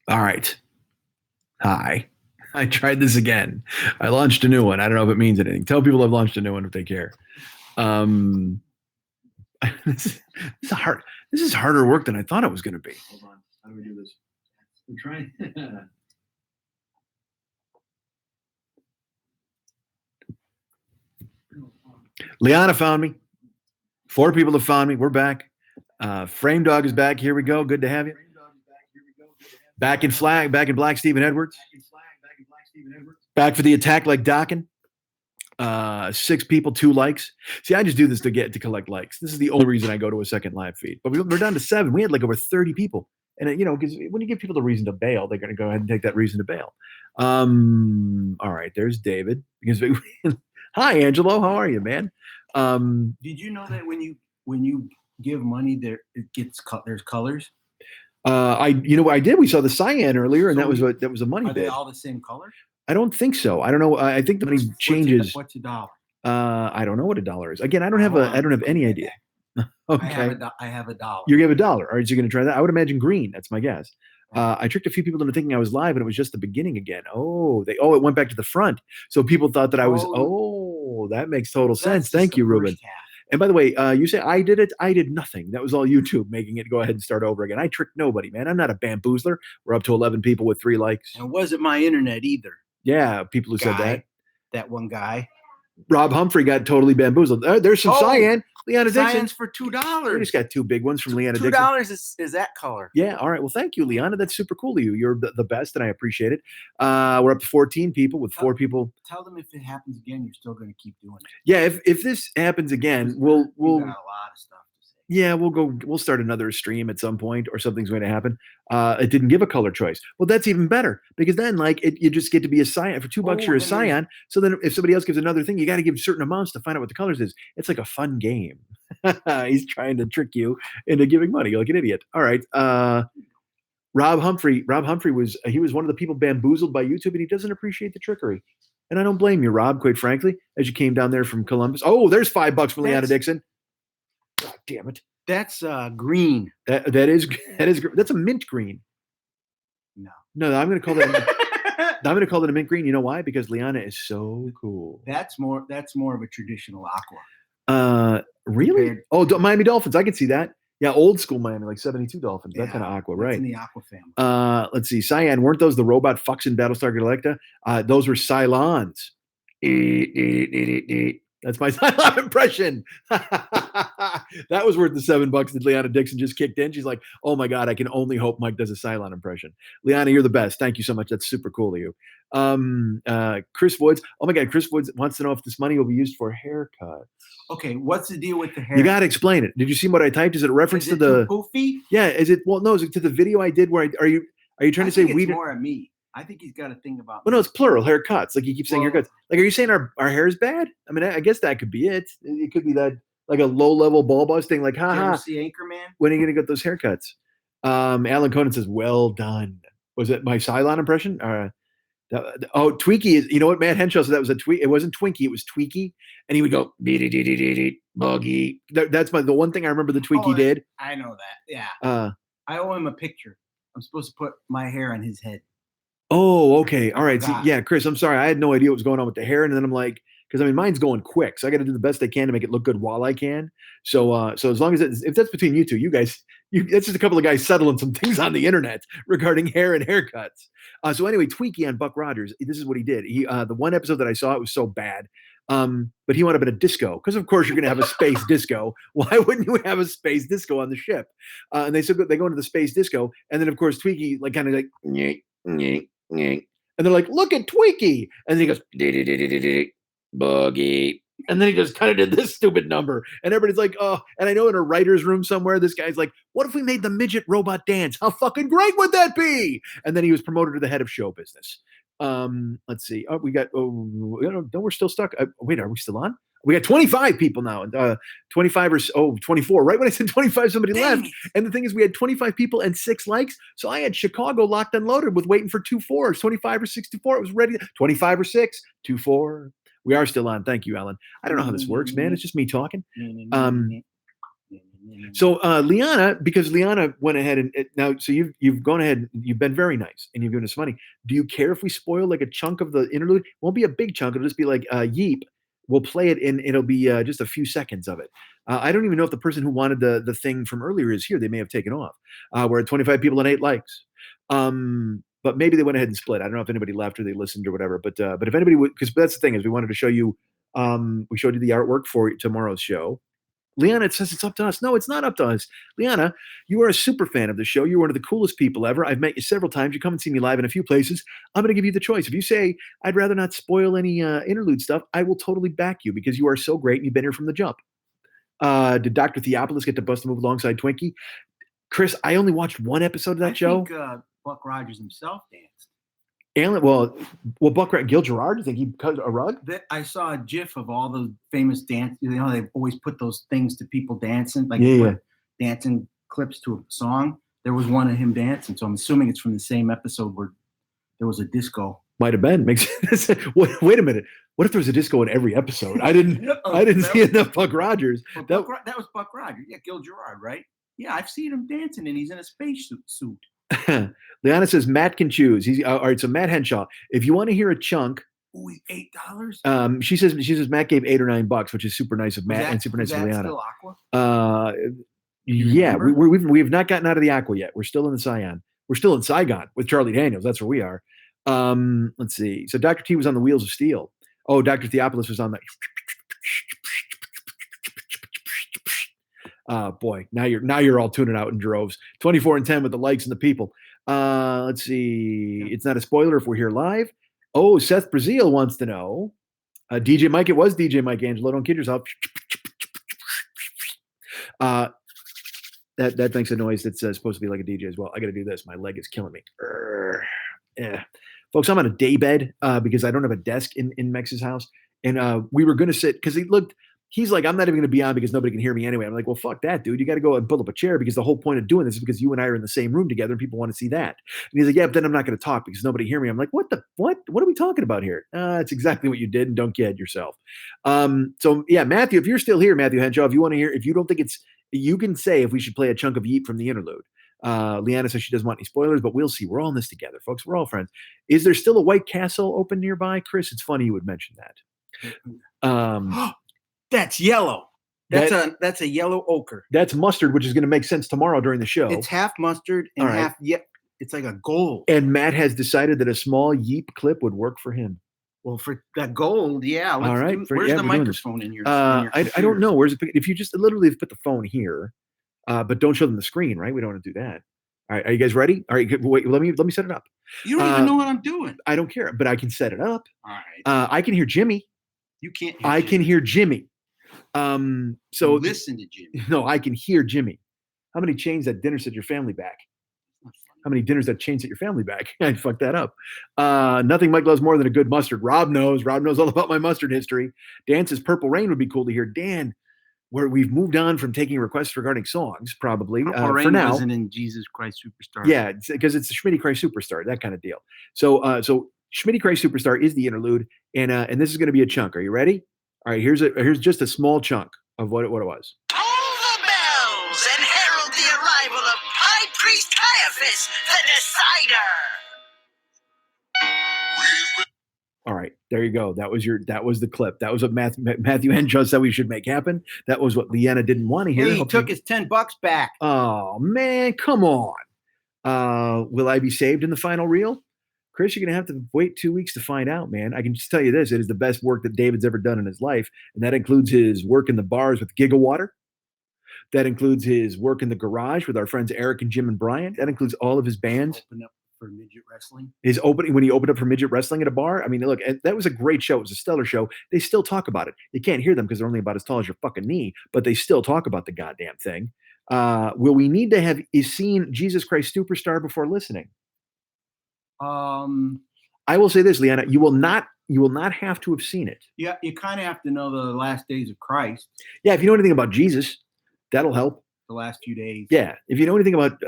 All right. Hi. I tried this again. I launched a new one. I don't know if it means anything. Tell people I've launched a new one if they care. Um, this is hard. This is harder work than I thought it was going to be. Hold on. How do we do this? I'm trying. Liana found me. 4 people have found me. We're back. Frame Dog is back. Here we go. Good to have you. Back in flag. Back in black. Stephen Edwards. Back for the attack like Dockin. 6 people, 2 likes. See, I just do this to collect likes. This is the only reason I go to a second live feed. But we're down to 7. We had like over 30 people, and because when you give people the reason to bail, they're going to go ahead and take that reason to bail. All right, there's David. Because hi, Angelo, how are you, man? Did you know that when you give money, there's colors? I did. We saw the cyan earlier, and so that was a money bid. Are they all the same color? I don't think so. I don't know. I think the money changes. What's a dollar? I don't know what a dollar is. Again, I don't have any idea. Okay. I have a dollar. You have a dollar. All right, so you're going to try that? I would imagine green. That's my guess. I tricked a few people into thinking I was live, and it was just the beginning again. It went back to the front. So people thought that I was. Oh, that makes total sense. Thank you, Ruben. And by the way, you say I did it. I did nothing. That was all YouTube making it go ahead and start over again. I tricked nobody, man. I'm not a bamboozler. We're up to 11 people with 3 likes. And it wasn't my internet either. Yeah, people who said that. That one guy. Rob Humphrey got totally bamboozled. There's some cyan. Leanna Dixon. Cyan's for $2. We just got 2 big ones from Leanna Dixon. $2 is that color. Yeah. All right. Well, thank you, Leanna. That's super cool of you. You're the best, and I appreciate it. We're up to 14 people with 4 people. Tell them if it happens again, you're still going to keep doing it. Yeah. If this happens again, we'll got a lot of stuff. Yeah, we'll start another stream at some point, or something's going to happen. It didn't give a color choice. Well, that's even better, because then you just get to be a cyan for $2. You're a cyan. So then if somebody else gives another thing, you got to give certain amounts to find out what the colors is. It's like a fun game. He's trying to trick you into giving money. You're like an idiot. All right. Rob Humphrey was one of the people bamboozled by YouTube, and he doesn't appreciate the trickery. And I don't blame you, Rob, quite frankly, as you came down there from Columbus. Oh, there's $5 for Leanna Dixon. God damn it. That's green. That's a mint green. No, I'm going to call that. I'm going to call it a mint green. You know why? Because Liana is so cool. That's more of a traditional aqua. Really? Oh, Miami Dolphins. I can see that. Yeah, old school Miami, like 72 Dolphins. That kind of aqua, right? In the aqua family. Let's see. Cyan, weren't those the robot fucks in Battlestar Galactica? Those were Cylons. That's my Cylon impression. That was worth the $7 that Leanna Dixon just kicked in. She's like, oh my God, I can only hope Mike does a Cylon impression. Leanna, you're the best. Thank you so much. That's super cool of you. Chris Woods. Oh my God, Chris Woods wants to know if this money will be used for haircuts. Okay, what's the deal with the hair? You got to explain it. Did you see what I typed? Is it a reference to the poofy? Yeah, is it? Well, no, is it to the video I did where are you trying to say we? It's more of me. I think he's got a thing about. Well, no, it's plural haircuts. Like you keep saying haircuts. Like, are you saying our hair is bad? I mean, I guess that could be it. It could be that like a low level ball busting. Like, haha. See Anchorman? When are you gonna get those haircuts? Alan Conan says, "Well done." Was it my Cylon impression? Tweaky is. You know what? Matt Henshaw said that was a tweak. It wasn't Twinkie. It was Tweaky, and he would go buggy. That's the one thing I remember the Tweaky did. I know that. Yeah. I owe him a picture. I'm supposed to put my hair on his head. Oh, okay. All right. See, yeah, Chris, I'm sorry. I had no idea what was going on with the hair. And then I'm like, because I mean, mine's going quick. So I got to do the best I can to make it look good while I can. So as long as if that's between you two, you guys, that's just a couple of guys settling some things on the internet regarding hair and haircuts. So anyway, Tweaky on Buck Rogers, this is what he did. He, the one episode that I saw, it was so bad. But he wound up in a disco because, of course, you're going to have a space disco. Why wouldn't you have a space disco on the ship? And they go into the space disco. And then, of course, Tweaky kind of like, nyeh, nyeh. And they're like, look at Tweaky. And then he goes, boogie. And then he just kind of did this stupid number. And everybody's like, oh. And I know in a writer's room somewhere, this guy's like, what if we made the midget robot dance? How fucking great would that be? And then he was promoted to the head of show business. Let's see. Oh, we're still stuck. Wait, are we still on? We got 25 people now, and 24. Right when I said 25, somebody left. And the thing is, we had 25 people and 6 likes. So I had Chicago locked and loaded with waiting for 2 4s, 25 or 64. It was ready. 25 or 6, 2 4. We are still on. Thank you, Alan. I don't know how this works, man. It's just me talking. So Liana, because Liana went ahead and now, so you've gone ahead, you've been very nice, and you've given us money. Do you care if we spoil like a chunk of the interlude? It won't be a big chunk. It'll just be like Yeep. We'll play it, and it'll be just a few seconds of it. I don't even know if the person who wanted the thing from earlier is here. They may have taken off. We're at 25 people and 8 likes. But maybe they went ahead and split. I don't know if anybody left or they listened or whatever. But if anybody would, because that's the thing is we wanted to show you. We showed you the artwork for tomorrow's show. Liana, it says it's up to us. No, it's not up to us. Liana, you are a super fan of the show. You're one of the coolest people ever. I've met you several times. You come and see me live in a few places. I'm going to give you the choice. If you say, I'd rather not spoil any interlude stuff, I will totally back you because you are so great and you've been here from the jump. Did Dr. Theopolis get to bust a move alongside Twinkie? Chris, I only watched one episode of that show. I think Buck Rogers himself danced. Well, Buck Gil Gerard, you think he cut a rug? I saw a GIF of all the famous dance. You know, they've always put those things to people dancing, like dancing clips to a song. There was one of him dancing, so I'm assuming it's from the same episode where there was a disco. Might have been. Makes sense. Wait a minute. What if there was a disco in every episode? I didn't see enough Buck Rogers. That was Buck Rogers. Yeah, Gil Gerard, right? Yeah, I've seen him dancing, and he's in a space suit. Liana says Matt can choose. He's all right. So Matt Henshaw, if you want to hear a chunk, $8. She says Matt gave $8 or $9, which is super nice of Matt and super nice of Liana. Still Aqua? Yeah, we've not gotten out of the Aqua yet. We're still in the Scion. We're still in Saigon with Charlie Daniels. That's where we are. Let's see. So Dr. T was on the Wheels of Steel. Oh, Dr. Theopolis was on the. Boy, now you're all tuning out in droves. 24 and 10 with the likes and the people. Let's see. It's not a spoiler if we're here live. Oh, Seth Brazil wants to know. DJ Mike, it was DJ Mike Angelo. Don't kid yourself. That makes a noise that's supposed to be like a DJ as well. I got to do this. My leg is killing me. Yeah. Folks, I'm on a day bed because I don't have a desk in Mex's house. And we were going to sit because he's like, I'm not even going to be on because nobody can hear me anyway. I'm like, well, fuck that, dude. You got to go and pull up a chair because the whole point of doing this is because you and I are in the same room together and people want to see that. And he's like, yeah, but then I'm not going to talk because nobody hear me. I'm like, what are we talking about here? It's exactly what you did and don't kid yourself. So yeah, Matthew, if you're still here, Matthew Henshaw, if you want to hear, if you don't think you can say if we should play a chunk of Yeep from the interlude. Liana says she doesn't want any spoilers, but we'll see. We're all in this together, folks. We're all friends. Is there still a White Castle open nearby? Chris, it's funny you would mention that. That's yellow. That's a yellow ochre. That's mustard, which is going to make sense tomorrow during the show. It's half mustard and half it's like a gold. And Matt has decided that a small Yeep clip would work for him. Well, for that gold, yeah. All right. Where's the microphone in your? I don't know. Where's it? If you just literally put the phone here, but don't show them the screen, right? We don't want to do that. All right. Are you guys ready? All right. Wait. Let me set it up. You don't even know what I'm doing. I don't care, but I can set it up. All right. I can hear Jimmy. You can't. I can hear Jimmy. So listen to Jimmy. No, I can hear Jimmy. How many chains that dinner set your family back? How many dinners that chain set your family back? I fucked that up. Nothing Mike loves more than a good mustard. Rob knows all about my mustard history. Dan says Purple Rain would be cool to hear. Dan, where we've moved on from taking requests regarding songs, probably Purple Rain for now. Wasn't in Jesus Christ Superstar. Yeah, because it's the Schmitty Christ Superstar, that kind of deal. So Schmitty Christ Superstar is the interlude, and this is going to be a chunk. Are you ready? All right, here's just a small chunk of what it was. Toll the bells and herald the arrival of High Priest Caiaphas, the Decider. All right, there you go. That was the clip. That was what Matthew Henshaw said we should make happen. That was what Liana didn't want to hear. He took his $10 back. Oh man, come on. Will I be saved in the final reel? Chris, you're going to have to wait 2 weeks to find out, man. I can just tell you this. It is the best work that David's ever done in his life. And that includes his work in the bars with Gigawater. That includes his work in the garage with our friends Eric and Jim and Brian. That includes all of his bands. Open up for midget wrestling. His opening, when he opened up for midget wrestling at a bar. I mean, look, that was a great show. It was a stellar show. They still talk about it. You can't hear them because they're only about as tall as your fucking knee, but they still talk about the goddamn thing. Will we need to have seen Jesus Christ Superstar before listening? I will say this, Liana, you will not have to have seen it. Yeah, you kind of have to know the last days of Christ. Yeah, if you know anything about Jesus, that'll help. The last few days. Yeah, if you know anything about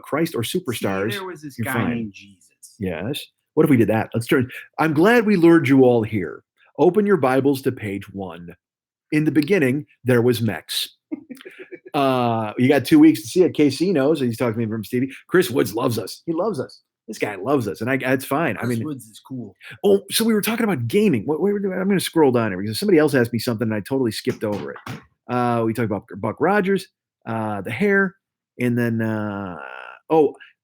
Christ or superstars, there was this guy named Jesus. Yes. What if we did that? Let's turn. I'm glad we lured you all here. Open your Bibles to page 1. In the beginning, there was Mex. You got 2 weeks to see it. KC knows. He's talking to me from Stevie. Chris Woods loves us. He loves us. This guy loves us, and it's fine. Chris Woods is cool. Oh, so we were talking about gaming. What we were doing? I'm going to scroll down here because somebody else asked me something, and I totally skipped over it. We talked about Buck Rogers, the hair, and then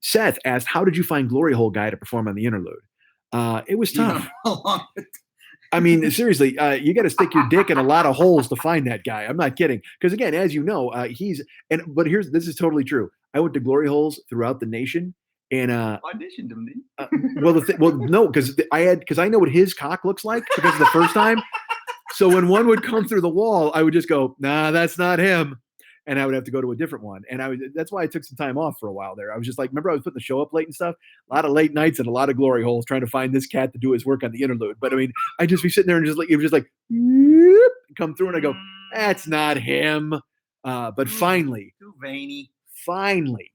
Seth asked, "How did you find Glory Hole Guy to perform on the interlude?" It was tough. I mean, seriously, you got to stick your dick in a lot of holes to find that guy. I'm not kidding. Because again, as you know, but this is totally true. I went to glory holes throughout the nation, and auditioned him. No, because I know what his cock looks like because of the first time. So when one would come through the wall, I would just go, "Nah, that's not him," and I would have to go to a different one. And that's why I took some time off for a while there. I was just like, remember I was putting the show up late and stuff, a lot of late nights and a lot of glory holes trying to find this cat to do his work on the interlude. But I mean, I'd just be sitting there and it was just like come through, and I go, "That's not him." But finally, too veiny. Finally,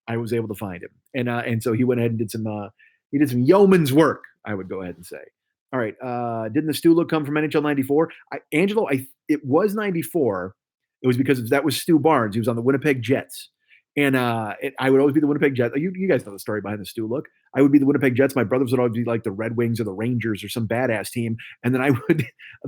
I was able to find him, and so he went ahead and did some yeoman's work, I would go ahead and say. All right, didn't the Stu look come from NHL '94? Angelo, it was '94. It was because that was Stu Barnes. He was on the Winnipeg Jets, and I would always be the Winnipeg Jets. You guys know the story behind the Stu look. I would be the Winnipeg Jets. My brothers would always be like the Red Wings or the Rangers or some badass team, and then I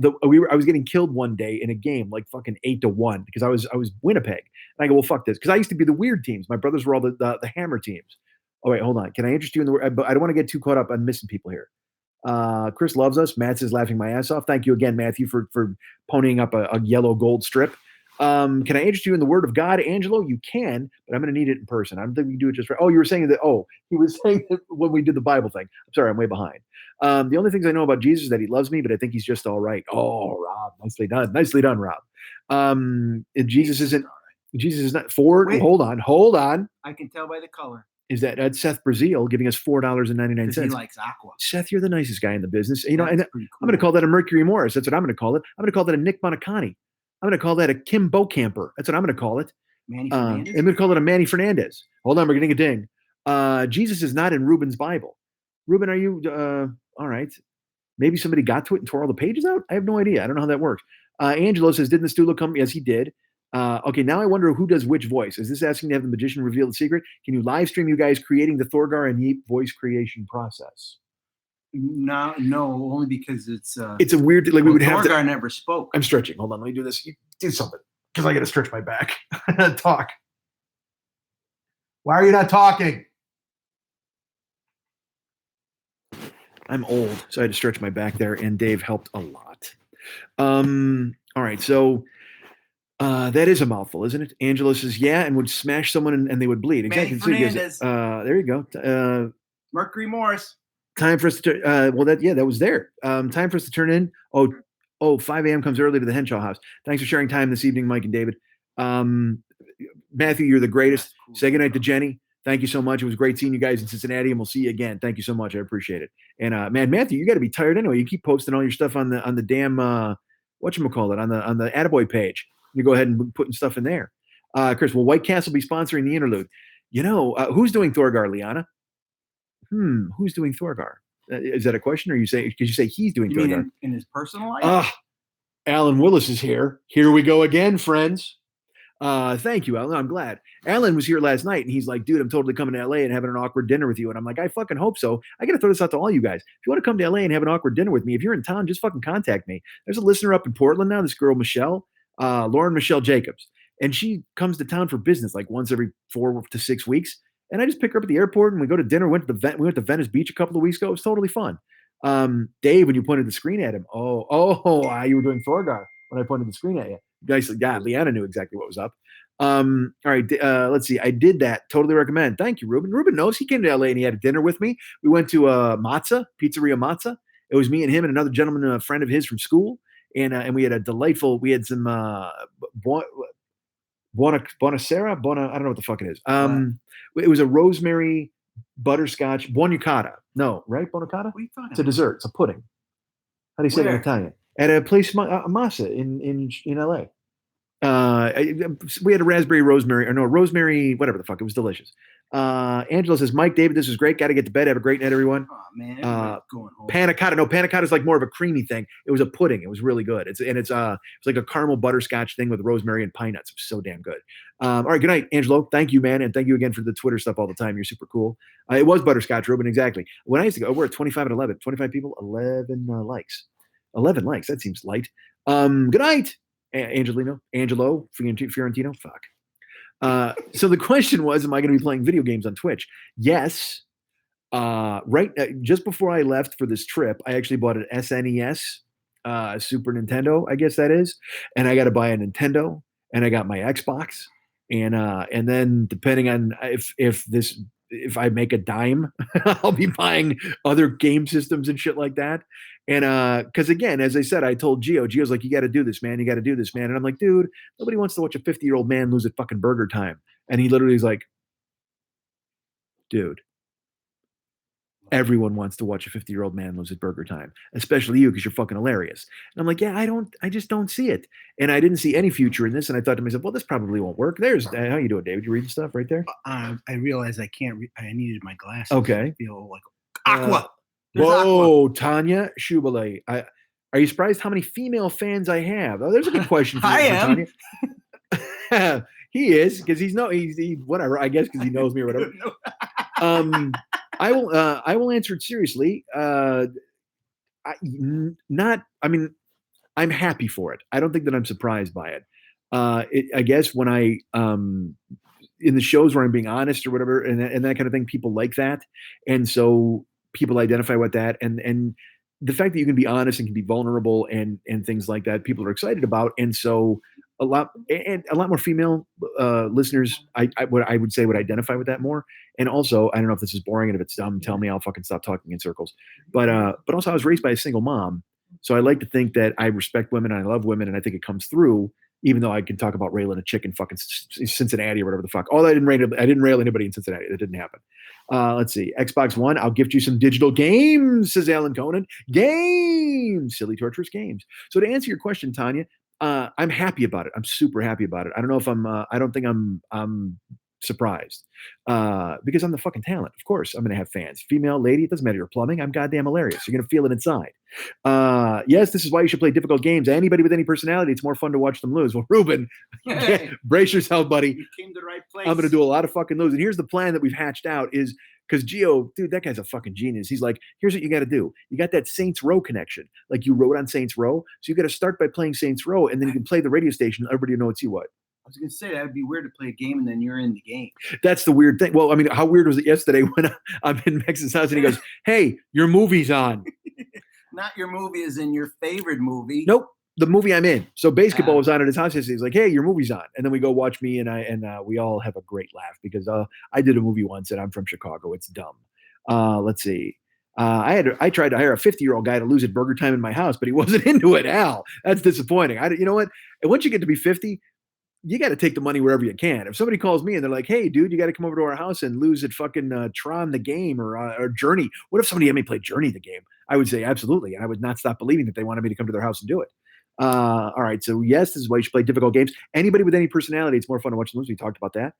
was getting killed one day in a game, like fucking 8-1, because I was Winnipeg, and I go, well, fuck this, because I used to be the weird teams. My brothers were all the hammer teams. Oh wait, hold on. Can I interest you in the? But I don't want to get too caught up on missing people here. Chris loves us. Matt is laughing my ass off. Thank you again, Matthew, for ponying up a yellow gold strip. Can I interest you in the Word of God, Angelo? You can, but I'm going to need it in person. I don't think we can do it just right. Oh, you were saying that. Oh, he was saying that when we did the Bible thing. I'm sorry, I'm way behind. The only things I know about Jesus is that he loves me, but I think he's just all right. Oh, Rob, nicely done. Nicely done, Rob. Jesus is not Ford. Wait, hold on. I can tell by the color. Is that's Seth Brazil giving us $4.99? He likes aqua. Seth, you're the nicest guy in the business. You know, and cool. I'm going to call that a Mercury Morris. That's what I'm going to call it. I'm going to call that a Nick Bonacani. I'm going to call that a Kim Bocamper. That's what I'm going to call it. Manny Fernandez? I'm going to call it a Manny Fernandez. Hold on, we're getting a ding. Jesus is not in Ruben's Bible. Ruben, are you all right? Maybe somebody got to it and tore all the pages out? I have no idea. I don't know how that works. Angelo says, didn't the Stu look come? Yes, he did. Okay, now I wonder who does which voice. Is this asking to have the magician reveal the secret? Can you live stream you guys creating the Thorgar and Yeep voice creation process? No, only because it's a weird, like we would have to. Thorgar never spoke. I'm stretching. Hold on, let me do this. You do something, because I got to stretch my back. Talk. Why are you not talking? I'm old, so I had to stretch my back there, and Dave helped a lot. All right, so that is a mouthful, isn't it? Angelo says, yeah, and would smash someone and they would bleed. Exactly. Fernandez. There you go. Mercury Morris. Time for us to that was there. Time for us to turn in. 5 a.m. comes early to the Henshaw house. Thanks for sharing time this evening, Mike and David. Matthew, you're the greatest. Cool. Say goodnight to Jenny. Thank you so much. It was great seeing you guys in Cincinnati, and we'll see you again. Thank you so much. I appreciate it. And man, Matthew, you got to be tired anyway. You keep posting all your stuff on the damn whatchamacallit, on the Attaboy page. You go ahead and putting stuff in there. Chris, will White Castle be sponsoring the interlude? You know, who's doing Thorgar, Liana? Who's doing Thorgar? Is that a question, or you say? Because you say he's doing Thorgar in his personal life? Alan Willis is here. Here we go again, friends. Thank you, Alan. I'm glad. Alan was here last night, and he's like, dude, I'm totally coming to LA and having an awkward dinner with you. And I'm like, I fucking hope so. I got to throw this out to all you guys. If you want to come to LA and have an awkward dinner with me, if you're in town, just fucking contact me. There's a listener up in Portland now, this girl, Michelle, Lauren Michelle Jacobs. And she comes to town for business like once every 4 to 6 weeks. And I just pick her up at the airport and we go to dinner. We went to Venice Beach a couple of weeks ago. It was totally fun. Dave, when you pointed the screen at him, you were doing Thorgar when I pointed the screen at you. Guys, yeah, Leanna knew exactly what was up. All right, let's see. I did that. Totally recommend. Thank you, Ruben. Ruben knows. He came to LA and he had a dinner with me. We went to Pizzeria Mazza. It was me and him and another gentleman, a friend of his from school. And we had a delightful, we had some Buonasera? I don't know what the fuck it is. It was a rosemary butterscotch buonacata. No, right? Buonacata? What are you talking It's a dessert. It's a pudding. How do you say it in Italian? At a place, Massa in LA. We had a raspberry rosemary, or no, rosemary, whatever the fuck. It was delicious. Angela says, Mike, David, this was great. Got to get to bed. Have a great night, everyone. Oh man, everybody's going home. Panna cotta. No, panna cotta is like more of a creamy thing. It was a pudding. It was really good. It's like a caramel butterscotch thing with rosemary and pine nuts. It was so damn good. All right, good night, Angelo. Thank you, man, and thank you again for the Twitter stuff all the time. You're super cool. It was butterscotch, Ruben, exactly. When I used to go, we're at 25 and 11. 25 people, 11 likes. 11 likes. That seems light. Good night, Angelo, Fiorentino. Fuck. So the question was, am I going to be playing video games on Twitch? Yes. Just before I left for this trip, I actually bought an SNES, Super Nintendo, I guess that is, and I got to buy a Nintendo, and I got my Xbox, and then depending on if I make a dime, I'll be buying other game systems and shit like that. And because again, as I said, I told Gio's like, you got to do this, man. You got to do this, man. And I'm like, dude, nobody wants to watch a 50-year-old man lose at fucking Burger Time. And he literally is like, dude, everyone wants to watch a 50-year-old man lose at Burger Time, especially you because you're fucking hilarious. And I'm like, yeah, I just don't see it. And I didn't see any future in this. And I thought to myself, well, this probably won't work. There's how you doing, David? You reading stuff right there? I realized I can't. I needed my glasses. Okay. I feel like aqua. Whoa, aqua. Tanya Shubale. Are you surprised how many female fans I have? Oh, there's a good question for you, am. Tanya. He is because he's whatever. I guess because he knows me or whatever. I will answer it seriously. I'm happy for it. I don't think that I'm surprised by it. I guess when I in the shows where I'm being honest or whatever, and that kind of thing, people like that, and so people identify with that, and the fact that you can be honest and can be vulnerable and things like that, people are excited about, and so a lot more female listeners, I would say would identify with that more. And also, I don't know if this is boring, and if it's dumb, tell me. I'll fucking stop talking in circles. But also, I was raised by a single mom, so I like to think that I respect women and I love women, and I think it comes through. Even though I can talk about railing a chick in fucking Cincinnati or whatever the fuck. I didn't rail anybody in Cincinnati. That didn't happen. Let's see. Xbox One, I'll gift you some digital games, says Alan Conan. Games, silly, torturous games. So to answer your question, Tanya, I'm happy about it. I'm super happy about it. I don't know if I don't think I'm surprised because I'm the fucking talent. Of course, I'm going to have fans. Female, lady, it doesn't matter. You're plumbing. I'm goddamn hilarious. You're going to feel it inside. Yes, this is why you should play difficult games. Anybody with any personality, it's more fun to watch them lose. Well, Ruben, brace yourself, buddy. You came to the right place. I'm going to do a lot of fucking lose. And here's the plan that we've hatched out is because Gio, dude, that guy's a fucking genius. He's like, here's what you got to do. You got that Saints Row connection. Like you wrote on Saints Row. So you got to start by playing Saints Row and then you can play the radio station. Everybody will know it's you what. I was going to say that would be weird to play a game and then you're in the game. That's the weird thing. Well, I mean, how weird was it yesterday when I'm in Max's house and he goes, hey, your movie's on. Not your movie as in your favorite movie. Nope. The movie I'm in. So basketball was on at his house yesterday. He's like, hey, your movie's on. And then we go watch me and we all have a great laugh because I did a movie once and I'm from Chicago. It's dumb. Let's see. I tried to hire a 50-year-old guy to lose at Burger Time in my house, but he wasn't into it. Al, that's disappointing. You know what? And once you get to be 50, you got to take the money wherever you can. If somebody calls me and they're like, hey, dude, you got to come over to our house and lose at fucking Tron the game or Journey. What if somebody had me play Journey the game? I would say absolutely. And I would not stop believing that they wanted me to come to their house and do it. All right. So yes, this is why you should play difficult games. Anybody with any personality, it's more fun to watch the movies. We talked about that.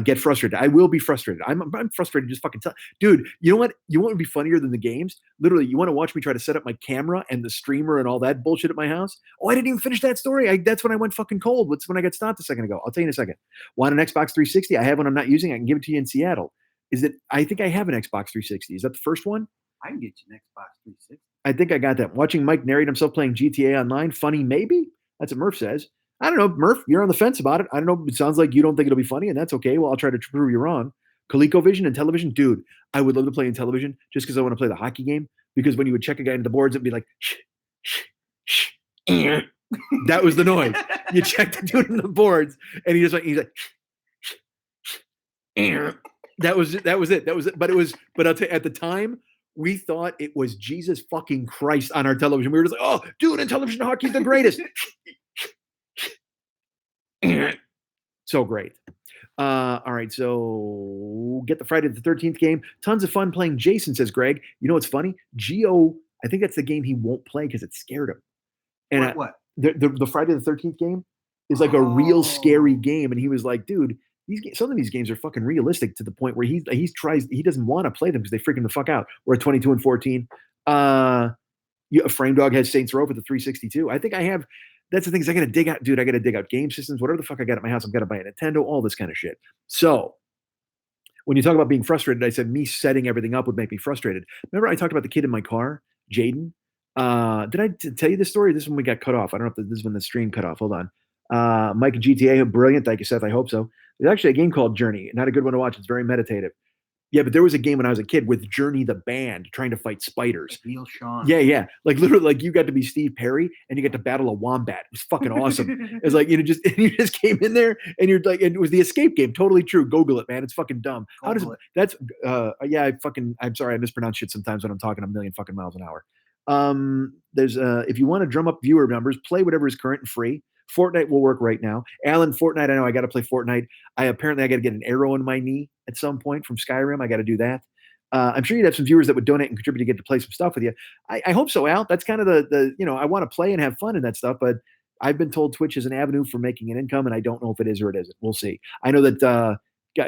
Get frustrated. I will be frustrated. I'm frustrated. Just fucking dude, you know what? You want to be funnier than the games? Literally, you want to watch me try to set up my camera and the streamer and all that bullshit at my house? Oh, I didn't even finish that story. That's when I went fucking cold. What's when I got stopped a second ago? I'll tell you in a second. Want an Xbox 360? I have one I'm not using. I can give it to you in Seattle. I think I have an Xbox 360. Is that the first one? I can get you an Xbox 360. I think I got that. Watching Mike narrate himself playing GTA Online. Funny, maybe? That's what Murph says. I don't know, Murph, you're on the fence about it. I don't know. It sounds like you don't think it'll be funny, and that's okay. Well, I'll try to prove you wrong. ColecoVision and television, dude, I would love to play in television just because I want to play the hockey game. Because when you would check a guy into the boards, it'd be like, shh, shh, shh. That was the noise. You check the dude in the boards, and he's like, shh, shh, shh. That was it. But I'll tell you, at the time, we thought it was Jesus fucking Christ on our television. We were just like, oh, dude, in television hockey's the greatest. So great. All right, so get the Friday the 13th game. Tons of fun playing Jason, says Greg. You know what's funny? Gio, I think that's the game he won't play because it scared him. And what? The Friday the 13th game, is like a real scary game. And he was like, dude, some of these games are fucking realistic to the point where he doesn't want to play them because they freak him the fuck out. We're at 22 and 14. Frame Dog has Saints Row for the 362. I think I have. That's the thing is I got to dig out, dude. I got to dig out game systems, whatever the fuck I got at my house. I'm gonna buy a Nintendo, all this kind of shit. So when you talk about being frustrated, I said me setting everything up would make me frustrated. Remember I talked about the kid in my car, Jaden? Did I tell you this story? This is when we got cut off. I don't know if this is when the stream cut off. Hold on. Mike and GTA, brilliant. Thank you, Seth. I hope so. There's actually a game called Journey. Not a good one to watch. It's very meditative. Yeah, but there was a game when I was a kid with Journey the band trying to fight spiders. Neil Sean. Yeah. Like literally, like you got to be Steve Perry and you got to battle a wombat. It was fucking awesome. It's like you just came in there and you're like, and it was the escape game. Totally true. Google it, man. It's fucking dumb. How does it? That's yeah. I'm sorry. I mispronounce shit sometimes when I'm talking a million fucking miles an hour. There's if you want to drum up viewer numbers, play whatever is current and free. Fortnite will work right now. Alan, Fortnite, I know I got to play Fortnite. I got to get an arrow in my knee at some point from Skyrim. I got to do that. I'm sure you'd have some viewers that would donate and contribute to get to play some stuff with you. I hope so, Al. That's kind of the I want to play and have fun and that stuff, but I've been told Twitch is an avenue for making an income, and I don't know if it is or it isn't. We'll see. I know that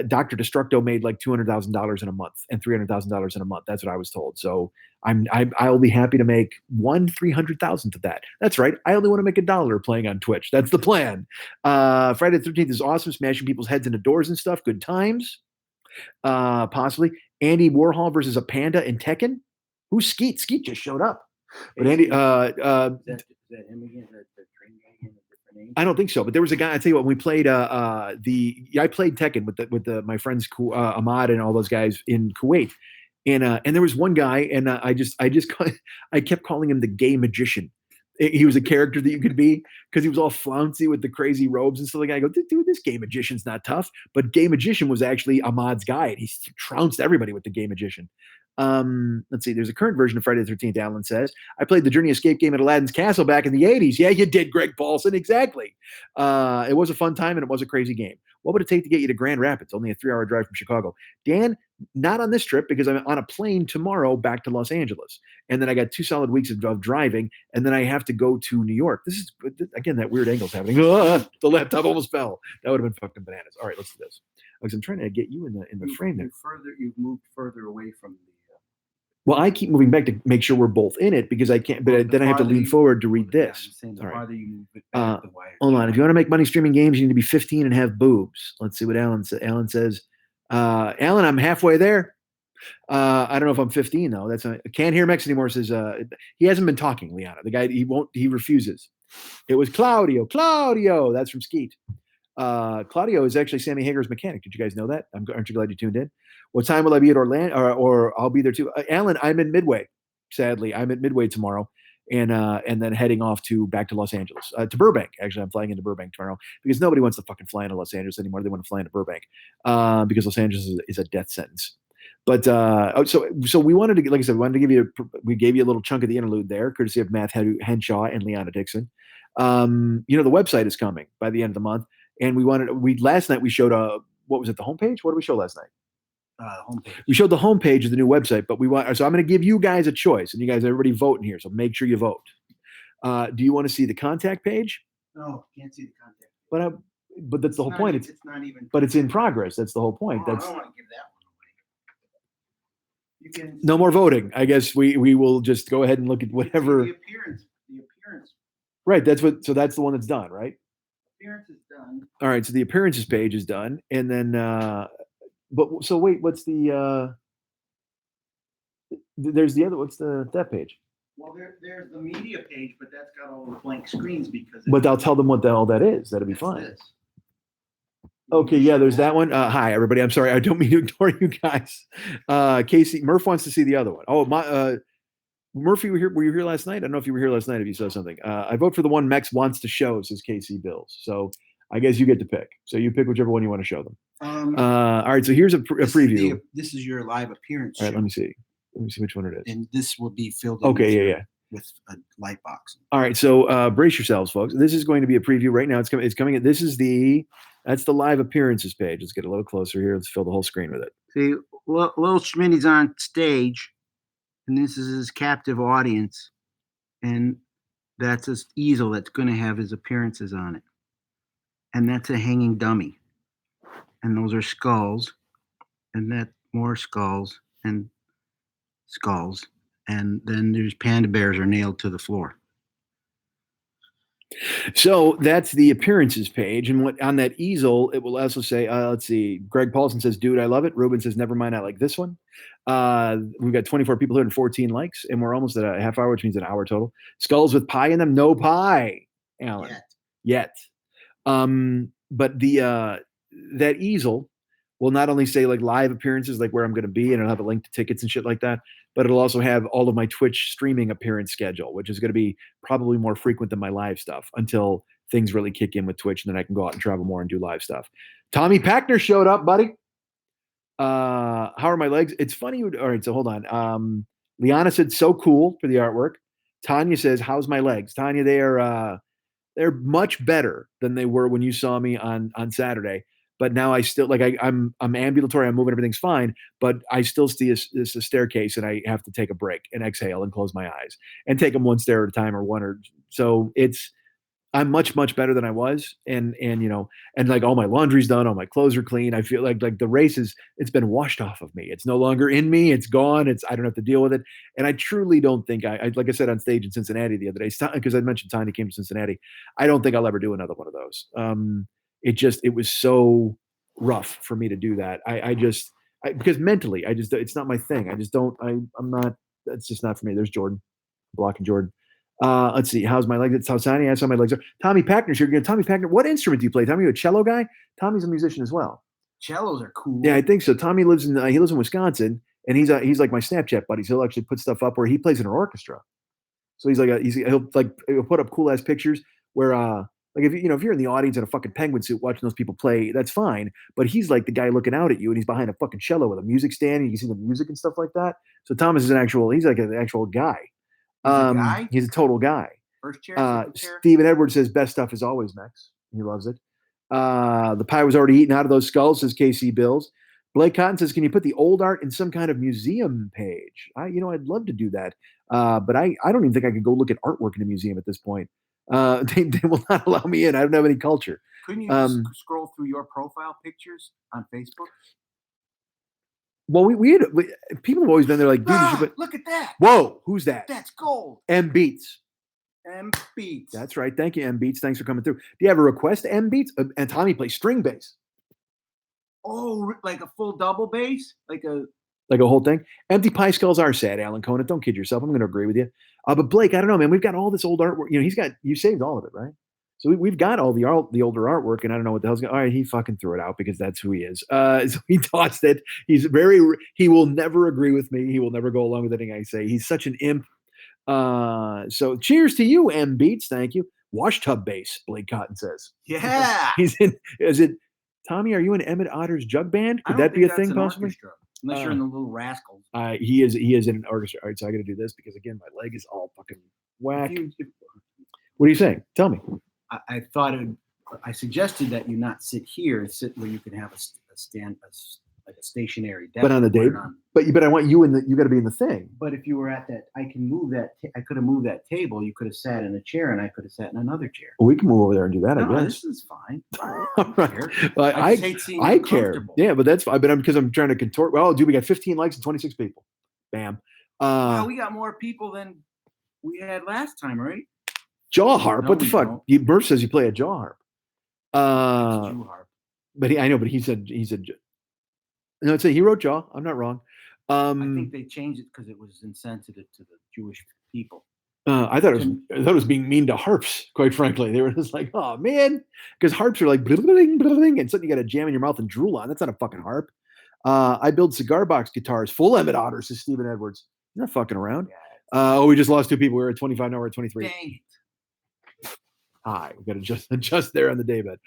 Dr. Destructo made like $200,000 in a month and $300,000 in a month. That's what I was told. So I'll be happy to make 300,000 of that. That's right. I only want to make $1 playing on Twitch. That's the plan. Friday the 13th is awesome. Smashing people's heads into doors and stuff. Good times. Possibly Andy Warhol versus a panda in Tekken. Who's Skeet? Skeet just showed up. But Andy, is that him again? The train guy again? I don't think so, but there was a guy. I tell you what, when we played I played Tekken with my friends Ahmad and all those guys in Kuwait, and there was one guy, and I kept calling him the gay magician. He was a character that you could be because he was all flouncy with the crazy robes and stuff like that. I go, dude, this gay magician's not tough, but gay magician was actually Ahmad's guy, and he trounced everybody with the gay magician. Let's see. There's a current version of Friday the 13th. Alan says, I played the Journey escape game at Aladdin's Castle back in the 80s. Yeah, you did, Greg Paulson. Exactly. It was a fun time and it was a crazy game. What would it take to get you to Grand Rapids? Only a 3-hour drive from Chicago. Dan, not on this trip because I'm on a plane tomorrow back to Los Angeles. And then I got 2 solid weeks of driving. And then I have to go to New York. This is, again, that weird angle's happening. The laptop almost fell. That would have been fucking bananas. All right, let's do this. Because I'm trying to get you in the frame there. You've moved further away from the. Well, I keep moving back to make sure we're both in it because I can't, but then I have to lean forward to read this. All right. Hold on. If you want to make money streaming games, you need to be 15 and have boobs. Let's see what Alan says. Alan says, Alan, I'm halfway there. I don't know if I'm 15 though. Can't hear Mex anymore. Says he hasn't been talking, Liana. The guy he refuses. It was Claudio. That's from Skeet. Claudio is actually Sammy Hager's mechanic. Did you guys know that? Aren't you glad you tuned in? What time will I be at Orlando? Or I'll be there too. Alan, I'm in Midway. Sadly, I'm at Midway tomorrow, and then heading off back to Los Angeles, to Burbank. Actually, I'm flying into Burbank tomorrow because nobody wants to fucking fly into Los Angeles anymore. They want to fly into Burbank because Los Angeles is a death sentence. But so we wanted to, like I said, we gave you a little chunk of the interlude there, courtesy of Matt Henshaw and Liana Dixon. The website is coming by the end of the month, and last night we showed what was it, the homepage? What did we show last night? Homepage. We showed the homepage of the new website, but so I'm going to give you guys a choice, and you guys, everybody voting here, so make sure you vote. Do you want to see the contact page? No, can't see the contact page. But that's the whole point. It's not even. But it's in progress. That's the whole point. I don't want to give that one away. No more voting. I guess we will just go ahead and look at whatever. The appearance. Right. That's the one that's done, right? Appearance is done. All right. So the appearances page is done, and then. But so wait, what's the? There's the other. What's that page? Well, there's the media page, but that's got all the blank screens because. But I'll tell them what the hell that is. That'll be fine. This. Okay, yeah, there's that one. Hi, everybody. I'm sorry. I don't mean to ignore you guys. Casey Murph wants to see the other one. Oh, Murphy, were you here last night? I don't know if you were here last night. If you saw something, I vote for the one Mex wants to show. Says Casey Bills. So I guess you get to pick. So you pick whichever one you want to show them. All right. So here's a preview. This is your live appearance. All right. Let me see which one it is. And this will be filled. Okay. Yeah. With a light box. All right. So brace yourselves, folks. This is going to be a preview right now. It's coming. That's the live appearances page. Let's get a little closer here. Let's fill the whole screen with it. See, Lil Schmitty's on stage, and this is his captive audience, and that's his easel that's going to have his appearances on it. and that's a hanging dummy. And those are skulls, and that more skulls and skulls. And then there's panda bears are nailed to the floor. So that's the appearances page. And what on that easel, it will also say, let's see, Greg Paulson says, dude, I love it. Ruben says, never mind, I like this one. We've got 24 people here and 14 likes, and we're almost at a half hour, which means an hour total. Skulls with pie in them, no pie, Alan. Yet. But that easel will not only say like live appearances, like where I'm going to be, and it'll have a link to tickets and shit like that, but it'll also have all of my Twitch streaming appearance schedule, which is going to be probably more frequent than my live stuff until things really kick in with Twitch, and then I can go out and travel more and do live stuff. Tommy Packner showed up, buddy. How are my legs? It's funny. All right, so hold on. Liana said, so cool for the artwork. Tanya says, how's my legs? Tanya, they're much better than they were when you saw me on Saturday. But now I still I'm ambulatory. I'm moving. Everything's fine. But I still see a staircase, and I have to take a break and exhale and close my eyes and take them one stair at a time or one or so. I'm much better than I was, and like all my laundry's done, all my clothes are clean. I feel like the race it's been washed off of me. It's no longer in me. It's gone. I don't have to deal with it. And I truly don't think I like I said on stage in Cincinnati the other day, because I mentioned Tiny came to Cincinnati. I don't think I'll ever do another one of those. It was so rough for me to do that. Because mentally, it's not my thing. I'm not. That's just not for me. There's Jordan, blocking Jordan. Let's see. How's my legs? It's how Tiny. I saw my legs are. Tommy Packner's here. Tommy Packner. What instrument do you play? Tommy, you a cello guy? Tommy's a musician as well. Cellos are cool. Yeah, I think so. Tommy lives in Wisconsin, and he's like my Snapchat buddy. So he'll actually put stuff up where he plays in an orchestra. So he'll put up cool ass pictures where like if you're in the audience in a fucking penguin suit watching those people play, that's fine. But he's like the guy looking out at you, and he's behind a fucking cello with a music stand, and you can see the music and stuff like that. So Thomas is he's like an actual guy. He's a total guy. First chair, second chair. Steven Edwards says best stuff is always Max. He loves it. The pie was already eaten out of those skulls, says KC Bills. Blake Cotton says, can you put the old art in some kind of museum page? I'd love to do that. But I don't even think I could go look at artwork in a museum at this point. They will not allow me in. I don't have any culture. Couldn't you scroll through your profile pictures on Facebook? Well, people have always been there like, dude, look at that. Whoa, who's that? That's gold. M Beats. M Beats. That's right. Thank you, M Beats. Thanks for coming through. Do you have a request, M Beats? And Tommy plays string bass. Oh, like a full double bass? Like a whole thing? Empty pie skulls are sad, Alan Conant. Don't kid yourself. I'm going to agree with you. But Blake, I don't know, man. We've got all this old artwork. You saved all of it, right? So we've got all the older artwork, and I don't know what the hell's going on. All right, he fucking threw it out because that's who he is. So he tossed it. He will never agree with me. He will never go along with anything I say. He's such an imp. So cheers to you, M Beats. Thank you. Wash tub bass, Blake Cotton says. Yeah. Is it, Tommy, are you in Emmett Otter's jug band? Could that be a thing possibly? Orchestra, unless you're in the Little Rascals. He is in an orchestra. All right, so I got to do this because, again, my leg is all fucking whack. What are you saying? Tell me. I suggested that you not sit here, sit where you can have a stationary desk. But on the day, but I want you you got to be in the thing. But if you were at that, I can move that. I could have moved that table. You could have sat in a chair, and I could have sat in another chair. Well, we can move over there and do that. No, I guess this is fine. I care. Yeah, but that's fine. But because I'm trying to contort. Well, dude, we got 15 likes and 26 people. Bam. Wow, we got more people than we had last time, right? Jaw harp. What the fuck? Murph says you play a jaw harp. Jew harp. But I know. But he said. No, it's he wrote jaw. I'm not wrong. I think they changed it because it was insensitive to the Jewish people. I thought it was being mean to harps. Quite frankly, they were just like, oh man, because harps are like bling, bling, bling, and something you got to jam in your mouth and drool on. That's not a fucking harp. I build cigar box guitars, full Emmett Otter, says Stephen Edwards. You're not fucking around. Yeah, we just lost 2 people. We were at 25, now we're at 23. Dang it. Hi, we got to adjust there on the daybed.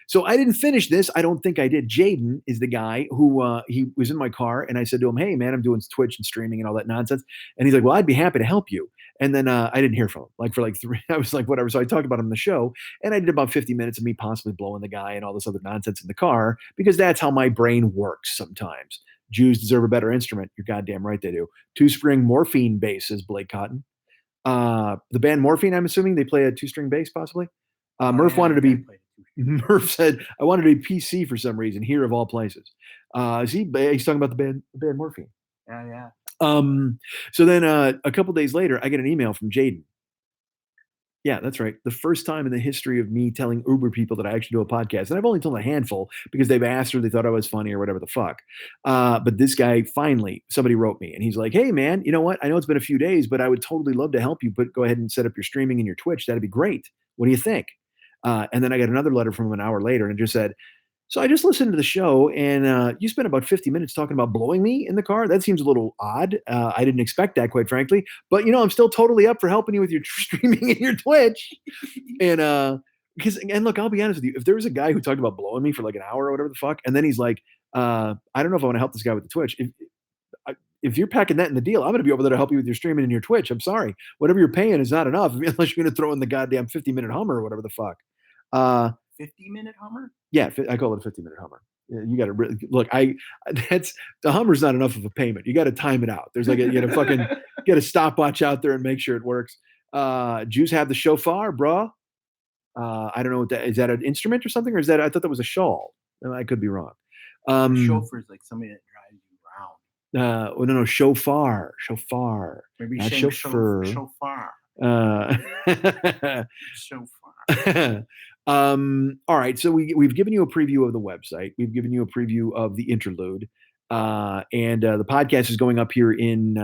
So I didn't finish this. I don't think I did. Jaden is the guy who he was in my car, and I said to him, "Hey, man, I'm doing Twitch and streaming and all that nonsense." And he's like, "Well, I'd be happy to help you." And then I didn't hear from him. Like for 3, I was like, whatever. So I talked about him in the show, and I did about 50 minutes of me possibly blowing the guy and all this other nonsense in the car because that's how my brain works sometimes. Jews deserve a better instrument. You're goddamn right they do. 2-string morphine bass, says Blake Cotton. The band Morphine, I'm assuming they play a 2-string bass, possibly. Murph wanted to be. Murph said, I wanted to be PC for some reason, here of all places. He's talking about the band Morphine. Yeah. So then a couple days later, I get an email from Jaden. Yeah, that's right. The first time in the history of me telling Uber people that I actually do a podcast. And I've only told a handful because they've asked or they thought I was funny or whatever the fuck. But this guy, finally, somebody wrote me and he's like, hey, man, you know what? I know it's been a few days, but I would totally love to help you. But go ahead and set up your streaming and your Twitch. That'd be great. What do you think? And then I got another letter from him an hour later and it just said, so I just listened to the show and you spent about 50 minutes talking about blowing me in the car. That seems a little odd. I didn't expect that, quite frankly. But, I'm still totally up for helping you with your streaming and your Twitch. And look, I'll be honest with you. If there was a guy who talked about blowing me for like an hour or whatever the fuck, and then he's like, I don't know if I want to help this guy with the Twitch. If you're packing that in the deal, I'm going to be over there to help you with your streaming and your Twitch. I'm sorry. Whatever you're paying is not enough unless you're going to throw in the goddamn 50-minute Hummer or whatever the fuck. 50-minute Hummer? Yeah, I call it a 50-minute Hummer. You got to really look. That's the Hummer's not enough of a payment. You got to time it out. There's like you get a stopwatch out there and make sure it works. Jews have the shofar, bro. I don't know what that is. That an instrument or something, or is that? I thought that was a shawl. I could be wrong. Chauffeur is like somebody that drives you around. No, shofar. Maybe not chauffeur. Shofar. Shofar. All right, so we've given you a preview of the website. We've given you a preview of the interlude, and the podcast is going up here in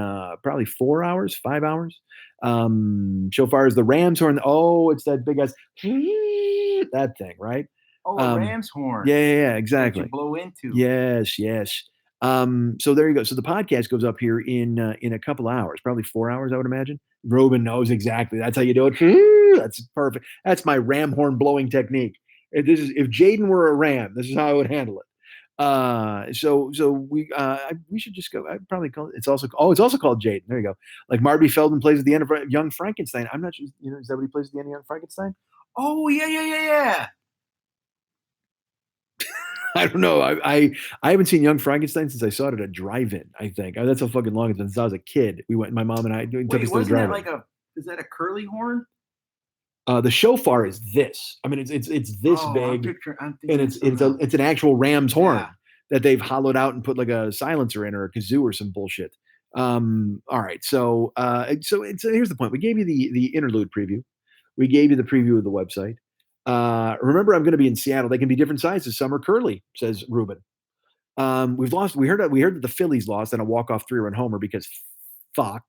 probably 4 hours, 5 hours. Shofar is the ram's horn. Oh, it's that big ass that thing, right? Oh, a ram's horn. Yeah, exactly. That you blow into. Yes. So there you go. So the podcast goes up here in a couple hours, probably 4 hours, I would imagine. Ruben knows exactly. That's how you do it. That's perfect. That's my ram horn blowing technique. If Jaden were a ram, this is how I would handle it. So we should just go. I'd probably call it. It's also called Jaden. There you go. Like Marty Feldman plays at the end of Young Frankenstein. I'm not sure. Is that what he plays at the end of Young Frankenstein? Oh yeah. I don't know. I haven't seen Young Frankenstein since I saw it at a drive-in. I think that's how fucking long it's been since I was a kid. We went. My mom and I took us to the drive-in. Is that a curly horn? The shofar is this. I mean, it's this big, and it's an actual ram's horn that they've hollowed out and put like a silencer in or a kazoo or some bullshit. All right, so here's the point. We gave you the interlude preview. We gave you the preview of the website. Remember, I'm going to be in Seattle. They can be different sizes. Some are curly, says Ruben. We heard that the Phillies lost on a walk-off 3-run homer because fuck.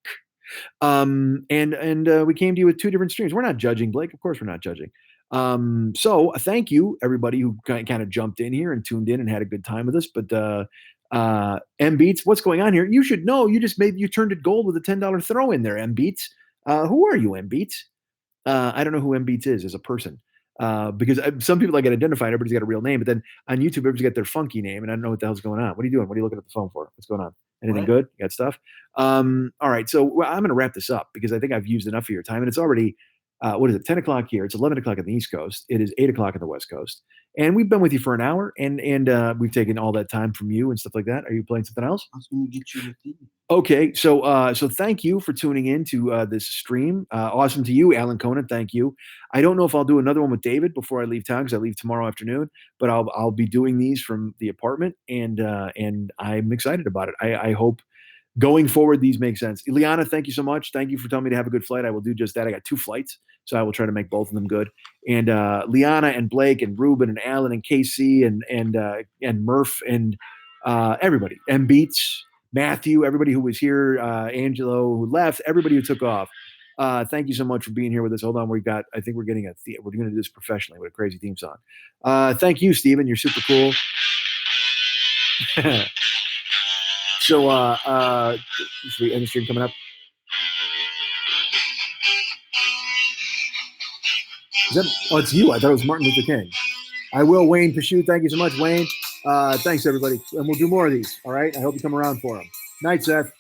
And we came to you with 2 different streams. We're not judging, Blake. Of course, we're not judging. So thank you, everybody who kind of jumped in here and tuned in and had a good time with us. But M Beats, what's going on here? You should know. You turned it gold with a $10 throw in there, M Beats. Who are you, M Beats? I don't know who M Beats is as a person. Because some people I get identified, everybody's got a real name, but then on YouTube, everybody's got their funky name, and I don't know what the hell's going on. What are you doing? What are you looking at the phone for? What's going on? Anything good? You got stuff? All right, so I'm going to wrap this up because I think I've used enough of your time, and it's already, 10 o'clock here. It's 11 o'clock on the East Coast. It is 8 o'clock on the West Coast, and we've been with you for an hour, and we've taken all that time from you and stuff like that. Are you playing something else? I was going to get you a theme. Okay, so thank you for tuning in to this stream. Awesome to you, Alan Conan. Thank you. I don't know if I'll do another one with David before I leave town because I leave tomorrow afternoon, but I'll be doing these from the apartment, and I'm excited about it. I hope going forward these make sense. Ileana, thank you so much. Thank you for telling me to have a good flight. I will do just that. I got 2 flights, so I will try to make both of them good. And Liana and Blake and Ruben and Alan and Casey and Murph and everybody and Beats. Matthew, everybody who was here, Angelo who left, everybody who took off. Thank you so much for being here with us. Hold on, we're going to do this professionally with a crazy theme song. Thank you, Steven. You're super cool. So, is the end stream coming up? It's you. I thought it was Martin Luther King. I will, Wayne Pashut. Thank you so much, Wayne. Thanks, everybody. And we'll do more of these. All right. I hope you come around for them. Night, Seth.